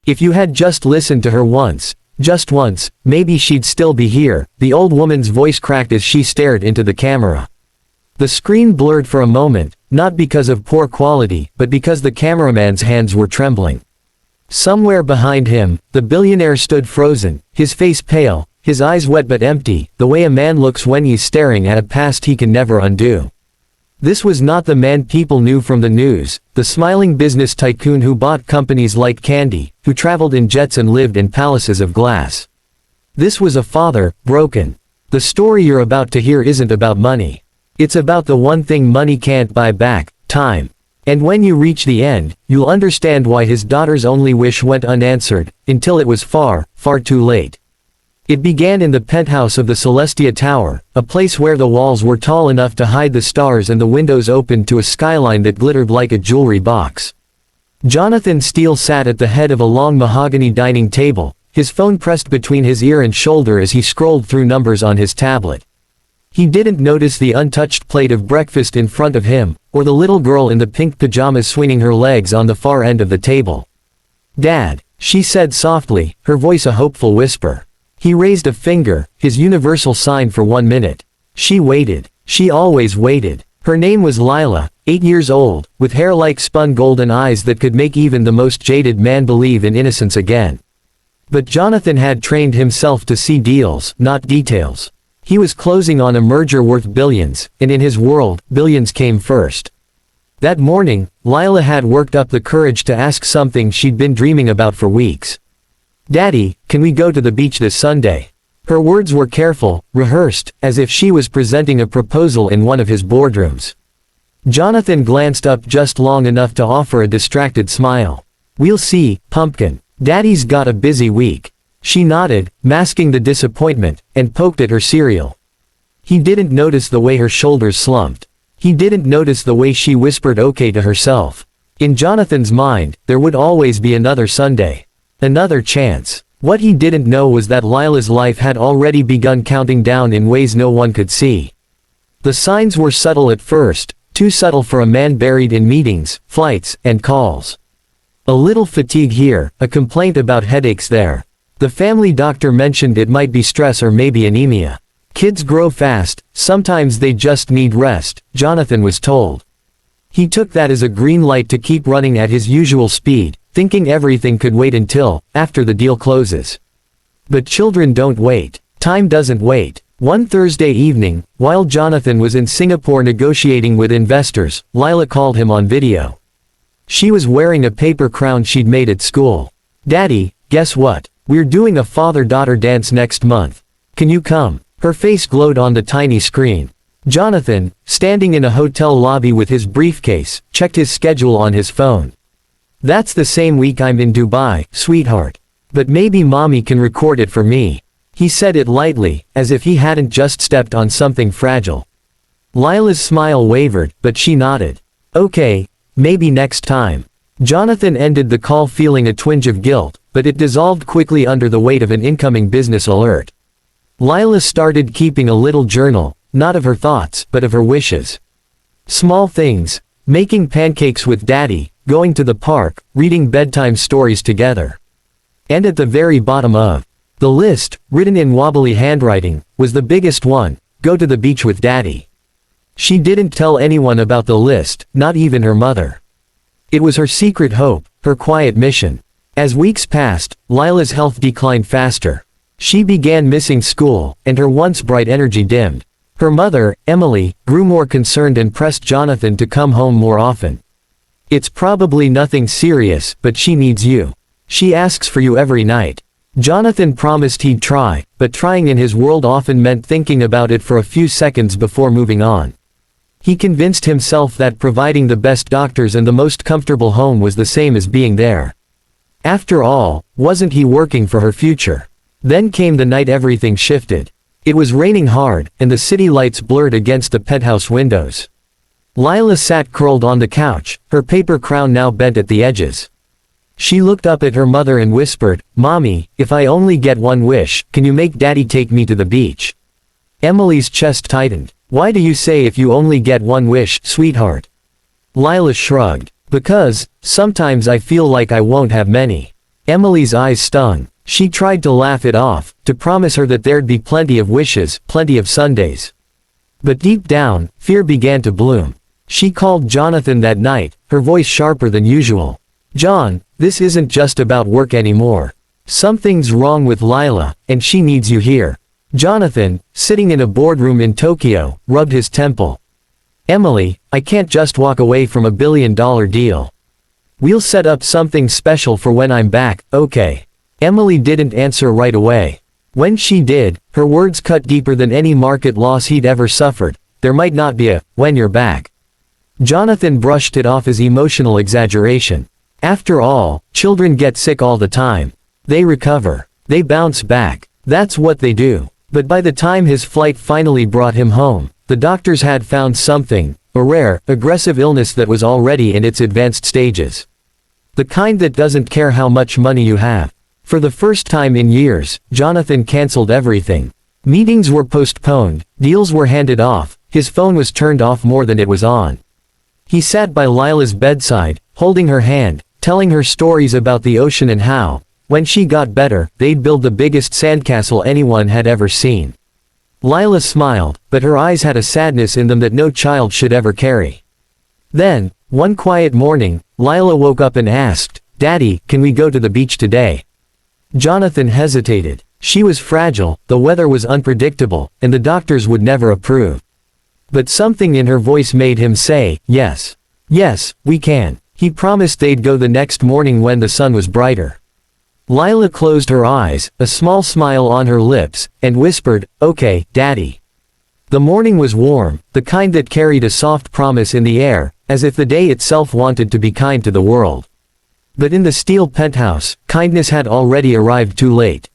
If you had just listened to her once, just once, maybe she'd still be here, the old woman's voice cracked as she stared into the camera. The screen blurred for a moment, not because of poor quality, but because the cameraman's hands were trembling. Somewhere behind him, the billionaire stood frozen, his face pale, his eyes wet but empty, the way a man looks when he's staring at a past he can never undo. This was not the man people knew from the news, the smiling business tycoon who bought companies like candy, who traveled in jets and lived in palaces of glass. This was a father, broken. The story you're about to hear isn't about money. It's about the one thing money can't buy back, time. And when you reach the end, you'll understand why his daughter's only wish went unanswered, until it was far, far too late. It began in the penthouse of the Celestia Tower, a place where the walls were tall enough to hide the stars and the windows opened to a skyline that glittered like a jewelry box. Jonathan Steele sat at the head of a long mahogany dining table, his phone pressed between his ear and shoulder as he scrolled through numbers on his tablet. He didn't notice the untouched plate of breakfast in front of him, or the little girl in the pink pajamas swinging her legs on the far end of the table. "Dad," she said softly, her voice a hopeful whisper. He raised a finger, his universal sign for 1 minute. She waited. She always waited. Her name was Lila, 8 years old, with hair like spun gold and eyes that could make even the most jaded man believe in innocence again. But Jonathan had trained himself to see deals, not details. He was closing on a merger worth billions, and in his world, billions came first. That morning, Lila had worked up the courage to ask something she'd been dreaming about for weeks. "Daddy, can we go to the beach this Sunday?" Her words were careful, rehearsed, as if she was presenting a proposal in one of his boardrooms. Jonathan glanced up just long enough to offer a distracted smile. "We'll see, pumpkin. Daddy's got a busy week." She nodded, masking the disappointment, and poked at her cereal. He didn't notice the way her shoulders slumped. He didn't notice the way she whispered okay to herself. In Jonathan's mind, there would always be another Sunday. Another chance. What he didn't know was that Lila's life had already begun counting down in ways no one could see. The signs were subtle at first, too subtle for a man buried in meetings, flights, and calls. A little fatigue here, a complaint about headaches there. The family doctor mentioned it might be stress or maybe anemia. Kids grow fast, sometimes they just need rest, Jonathan was told. He took that as a green light to keep running at his usual speed, thinking everything could wait until, after the deal closes. But children don't wait. Time doesn't wait. One Thursday evening, while Jonathan was in Singapore negotiating with investors, Lila called him on video. She was wearing a paper crown she'd made at school. "Daddy, guess what? We're doing a father-daughter dance next month. Can you come?" Her face glowed on the tiny screen. Jonathan, standing in a hotel lobby with his briefcase, checked his schedule on his phone. "That's the same week I'm in Dubai, sweetheart. But maybe mommy can record it for me." He said it lightly, as if he hadn't just stepped on something fragile. Lila's smile wavered, but she nodded. "Okay, maybe next time." Jonathan ended the call feeling a twinge of guilt, but it dissolved quickly under the weight of an incoming business alert. Lila started keeping a little journal, not of her thoughts, but of her wishes. Small things. Making pancakes with Daddy, going to the park, reading bedtime stories together. And at the very bottom of the list, written in wobbly handwriting, was the biggest one: go to the beach with Daddy. She didn't tell anyone about the list, not even her mother. It was her secret hope, her quiet mission. As weeks passed, Lila's health declined faster. She began missing school, and her once bright energy dimmed. Her mother, Emily, grew more concerned and pressed Jonathan to come home more often. "It's probably nothing serious, but she needs you. She asks for you every night." Jonathan promised he'd try, but trying in his world often meant thinking about it for a few seconds before moving on. He convinced himself that providing the best doctors and the most comfortable home was the same as being there. After all, wasn't he working for her future? Then came the night everything shifted. It was raining hard, and the city lights blurred against the penthouse windows. Lila sat curled on the couch, her paper crown now bent at the edges. She looked up at her mother and whispered, "Mommy, if I only get one wish, can you make Daddy take me to the beach?" Emily's chest tightened. "Why do you say if you only get one wish, sweetheart?" Lila shrugged. "Because, sometimes I feel like I won't have many." Emily's eyes stung. She tried to laugh it off, to promise her that there'd be plenty of wishes, plenty of Sundays. But deep down, fear began to bloom. She called Jonathan that night, her voice sharper than usual. "John, this isn't just about work anymore. Something's wrong with Lila, and she needs you here." Jonathan, sitting in a boardroom in Tokyo, rubbed his temple. "Emily, I can't just walk away from a $1 billion deal. We'll set up something special for when I'm back, okay?" Emily didn't answer right away. When she did, her words cut deeper than any market loss he'd ever suffered. "There might not be a, when you're back." Jonathan brushed it off as emotional exaggeration. After all, children get sick all the time. They recover. They bounce back. That's what they do. But by the time his flight finally brought him home, the doctors had found something, a rare, aggressive illness that was already in its advanced stages. The kind that doesn't care how much money you have. For the first time in years, Jonathan canceled everything. Meetings were postponed, deals were handed off, his phone was turned off more than it was on. He sat by Lila's bedside, holding her hand, telling her stories about the ocean and how, when she got better, they'd build the biggest sandcastle anyone had ever seen. Lila smiled, but her eyes had a sadness in them that no child should ever carry. Then, one quiet morning, Lila woke up and asked, "Daddy, can we go to the beach today?" Jonathan hesitated. She was fragile, the weather was unpredictable, and the doctors would never approve. But something in her voice made him say, "Yes. Yes, we can." He promised they'd go the next morning when the sun was brighter. Lila closed her eyes, a small smile on her lips, and whispered, "Okay, Daddy." The morning was warm, the kind that carried a soft promise in the air, as if the day itself wanted to be kind to the world. But in the steel penthouse, kindness had already arrived too late.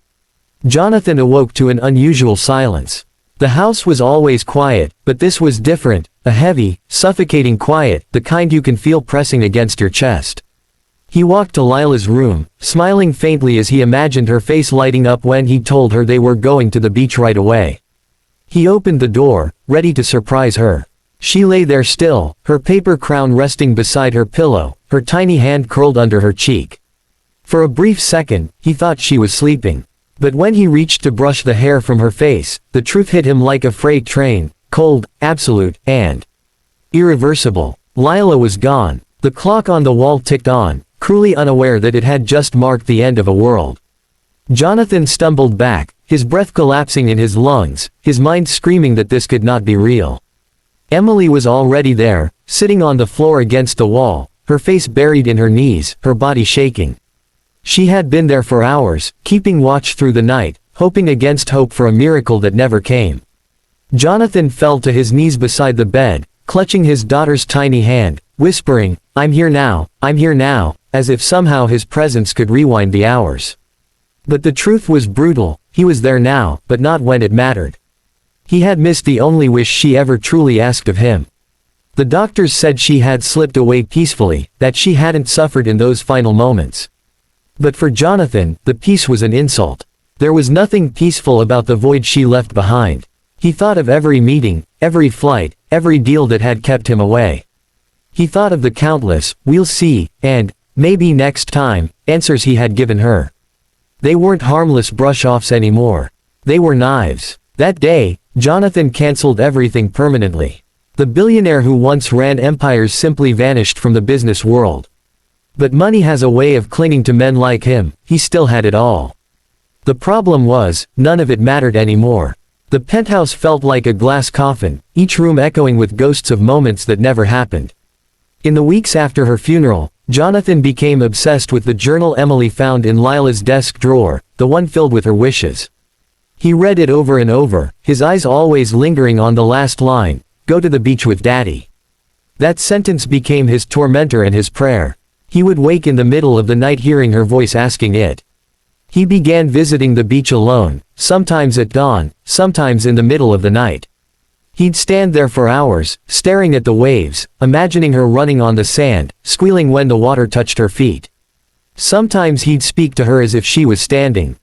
Jonathan awoke to an unusual silence. The house was always quiet, but this was different, a heavy, suffocating quiet, the kind you can feel pressing against your chest. He walked to Lila's room, smiling faintly as he imagined her face lighting up when he told her they were going to the beach right away. He opened the door, ready to surprise her. She lay there still, her paper crown resting beside her pillow, her tiny hand curled under her cheek. For a brief second, he thought she was sleeping. But when he reached to brush the hair from her face, the truth hit him like a freight train, cold, absolute, and irreversible. Lila was gone. The clock on the wall ticked on, cruelly unaware that it had just marked the end of a world. Jonathan stumbled back, his breath collapsing in his lungs, his mind screaming that this could not be real. Emily was already there, sitting on the floor against the wall, her face buried in her knees, her body shaking. She had been there for hours, keeping watch through the night, hoping against hope for a miracle that never came. Jonathan fell to his knees beside the bed, clutching his daughter's tiny hand, whispering, I'm here now, as if somehow his presence could rewind the hours. But the truth was brutal, he was there now, but not when it mattered. He had missed the only wish she ever truly asked of him. The doctors said she had slipped away peacefully, that she hadn't suffered in those final moments. But for Jonathan, the peace was an insult. There was nothing peaceful about the void she left behind. He thought of every meeting, every flight, every deal that had kept him away. He thought of the countless, "we'll see," and "maybe next time," answers he had given her. They weren't harmless brush-offs anymore. They were knives. That day, Jonathan canceled everything permanently. The billionaire who once ran empires simply vanished from the business world. But money has a way of clinging to men like him. He still had it all. The problem was, none of it mattered anymore. The penthouse felt like a glass coffin, each room echoing with ghosts of moments that never happened. In the weeks after her funeral, Jonathan became obsessed with the journal Emily found in Lila's desk drawer, the one filled with her wishes. He read it over and over, his eyes always lingering on the last line, "Go to the beach with Daddy." That sentence became his tormentor and his prayer. He would wake in the middle of the night hearing her voice asking it. He began visiting the beach alone, sometimes at dawn, sometimes in the middle of the night. He'd stand there for hours, staring at the waves, imagining her running on the sand, squealing when the water touched her feet. Sometimes he'd speak to her as if she was standing